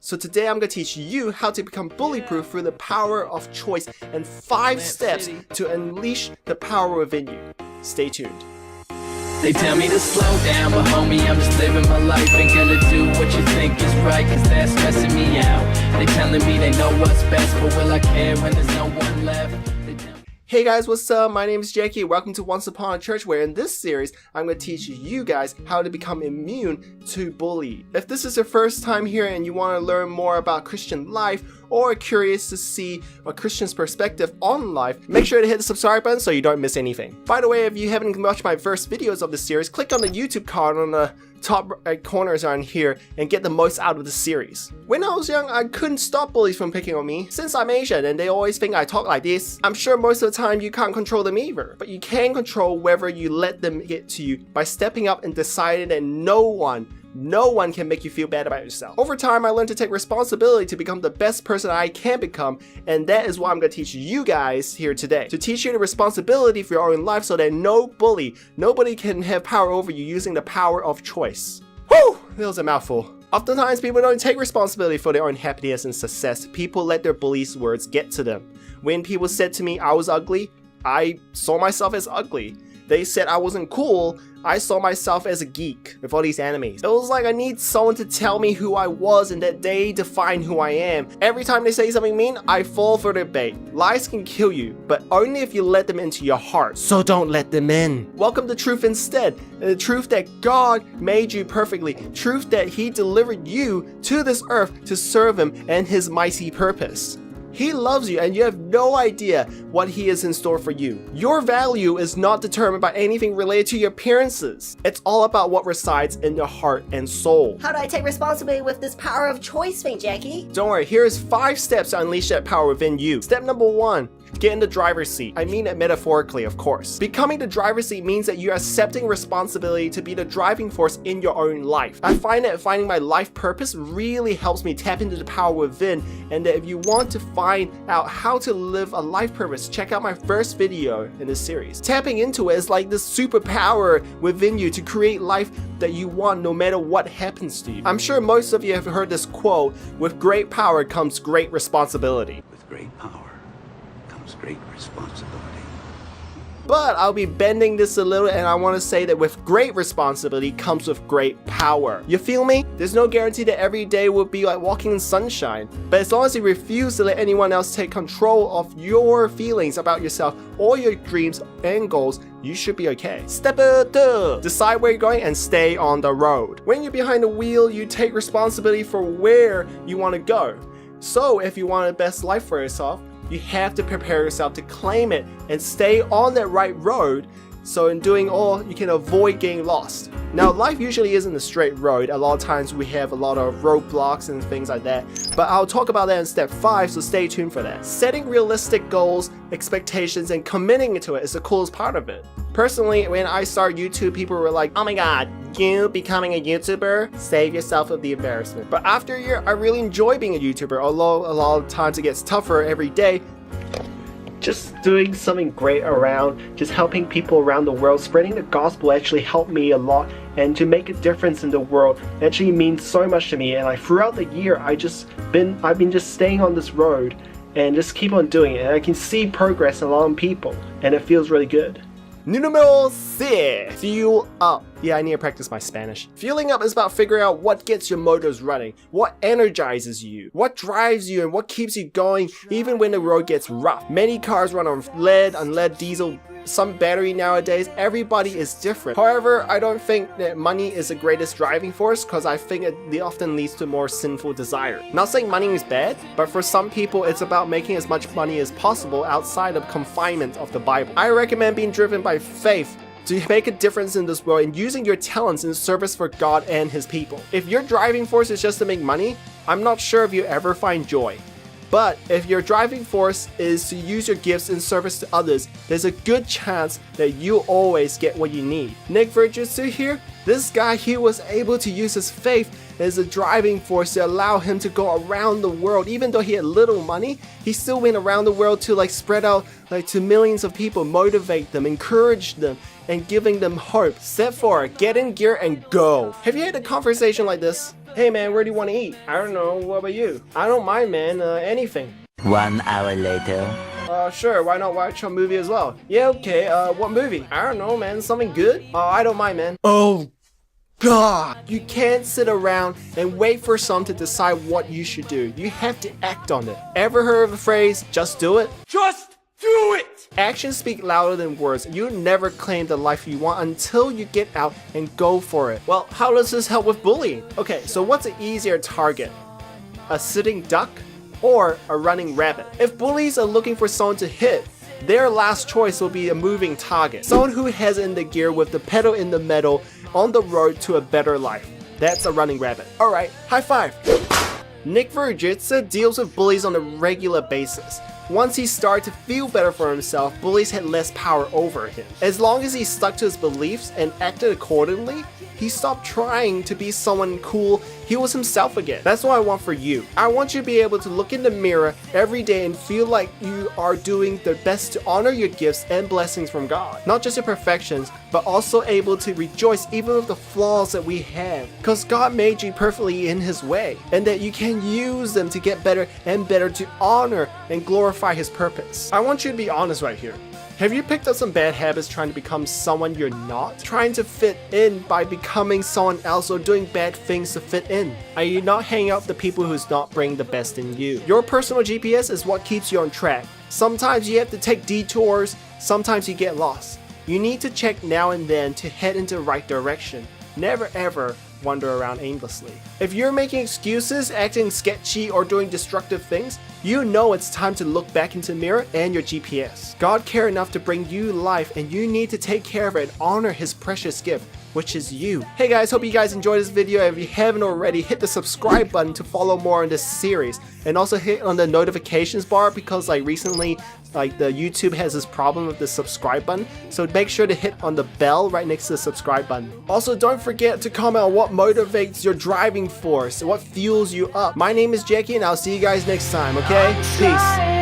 So today I'm going to teach you how to become bully-proof through the power of choice and 5 steps to unleash the power within you. Stay tuned. They tell me to slow down, but homie, I'm just living my life. Ain't gonna do what you think is right, cause that's stressing me out. They telling me they know what's best, but will I care when there's no one left? Hey guys, what's up? My name is Jackie. Welcome to Once Upon a Church, where in this series, I'm going to teach you guys how to become immune to bullying. If this is your first time here and you want to learn more about Christian life, or are curious to see a Christian's perspective on life, make sure to hit the subscribe button so you don't miss anything. By the way, if you haven't watched my first videos of the series, click on the YouTube card on the top right corners on here and get the most out of the series. When I was young, I couldn't stop bullies from picking on me. Since I'm Asian and they always think I talk like this, I'm sure most of the time you can't control them either. But you can control whether you let them get to you by stepping up and deciding that no one can make you feel bad about yourself. Over time, I learned to take responsibility to become the best person I can become, and that is what I'm going to teach you guys here today. To teach you the responsibility for your own life so that nobody can have power over you using the power of choice. Whew! That was a mouthful. Oftentimes, people don't take responsibility for their own happiness and success. People let their bullies' words get to them. When people said to me I was ugly, I saw myself as ugly. They said I wasn't cool, I saw myself as a geek with all these enemies. It was like I need someone to tell me who I was and that they define who I am. Every time they say something mean, I fall for their bait. Lies can kill you, but only if you let them into your heart. So don't let them in. Welcome to truth instead. The truth that God made you perfectly. Truth that He delivered you to this earth to serve Him and His mighty purpose. He loves you and you have no idea what He is in store for you. Your value is not determined by anything related to your appearances. It's all about what resides in your heart and soul. How do I take responsibility with this power of choice thing, Jackie? Don't worry, here's 5 steps to unleash that power within you. Step number 1. Get in the driver's seat. I mean it metaphorically, of course. Becoming the driver's seat means that you're accepting responsibility to be the driving force in your own life. I find that finding my life purpose really helps me tap into the power within, and that if you want to find out how to live a life purpose, check out my first video in this series. Tapping into it is like this superpower within you to create life that you want no matter what happens to you. I'm sure most of you have heard this quote, with great power comes great responsibility. With great power comes great responsibility. But I'll be bending this a little, and I want to say that with great responsibility comes with great power. You feel me? There's no guarantee that every day will be like walking in sunshine. But as long as you refuse to let anyone else take control of your feelings about yourself or your dreams and goals, you should be okay. Step 2. Decide where you're going and stay on the road. When you're behind the wheel, you take responsibility for where you want to go. So if you want the best life for yourself, you have to prepare yourself to claim it and stay on that right road, so in doing all, you can avoid getting lost. Now, life usually isn't a straight road. A lot of times we have a lot of roadblocks and things like that, but I'll talk about that in step 5, so stay tuned for that. Setting realistic goals, expectations, and committing to it is the coolest part of it. Personally, when I started YouTube, people were like, oh my god, you becoming a YouTuber? Save yourself of the embarrassment. But after a year, I really enjoy being a YouTuber, although a lot of times it gets tougher every day. Just doing something great around, just helping people around the world, spreading the gospel actually helped me a lot, and to make a difference in the world actually means so much to me. And like throughout the year, I've been just staying on this road and just keep on doing it, and I can see progress along people, and it feels really good. Número 6. Fuel up. Yeah, I need to practice my Spanish. Fueling up is about figuring out what gets your motors running, what energizes you, what drives you, and what keeps you going even when the road gets rough. Many cars run on lead, unlead, diesel, some battery nowadays. Everybody is different. However, I don't think that money is the greatest driving force, because I think it often leads to more sinful desire. Not saying money is bad, but for some people it's about making as much money as possible outside of confinement of the Bible. I recommend being driven by faith to make a difference in this world and using your talents in service for God and His people. If your driving force is just to make money, I'm not sure if you ever find joy. But if your driving force is to use your gifts in service to others, there's a good chance that you always get what you need. Nick Virgitsu here, this guy, he was able to use his faith as a driving force to allow him to go around the world. Even though he had little money, he still went around the world to spread out to millions of people, motivate them, encourage them, and giving them hope. Step 4, get in gear and go. Have you had a conversation like this? Hey man, where do you want to eat? I don't know, what about you? I don't mind man, anything. 1 hour later. Sure, why not watch a movie as well? Yeah, okay, what movie? I don't know man, something good? I don't mind man. Oh God! You can't sit around and wait for someone to decide what you should do. You have to act on it. Ever heard of the phrase, just do it? Just do it! Actions speak louder than words. You never claim the life you want until you get out and go for it. Well, how does this help with bullying? Okay, so what's an easier target? A sitting duck or a running rabbit? If bullies are looking for someone to hit, their last choice will be a moving target. Someone who has in the gear with the pedal in the metal on the road to a better life. That's a running rabbit. Alright, high five! Nick Verjitsa deals with bullies on a regular basis. Once he started to feel better for himself, bullies had less power over him. As long as he stuck to his beliefs and acted accordingly, he stopped trying to be someone cool. He was himself again. That's what I want for you. I want you to be able to look in the mirror every day and feel like you are doing the best to honor your gifts and blessings from God. Not just your perfections, but also able to rejoice even with the flaws that we have. Because God made you perfectly in His way, and that you can use them to get better and better to honor and glorify His purpose. I want you to be honest right here. Have you picked up some bad habits trying to become someone you're not? Trying to fit in by becoming someone else or doing bad things to fit in? Are you not hanging out with the people who's not bringing the best in you? Your personal GPS is what keeps you on track. Sometimes you have to take detours, sometimes you get lost. You need to check now and then to head in the right direction. Never ever wander around aimlessly. If you're making excuses, acting sketchy, or doing destructive things, you know it's time to look back into the mirror and your GPS. God cared enough to bring you life, and you need to take care of it and honor His precious gift, which is you. Hey guys, hope you guys enjoyed this video. If you haven't already, hit the subscribe button to follow more on this series, and also hit on the notifications bar because recently the YouTube has this problem with the subscribe button, so make sure to hit on the bell right next to the subscribe button. Also, don't forget to comment on what motivates your driving force, what fuels you up. My name is Jackie, and I'll see you guys next time, okay? Peace.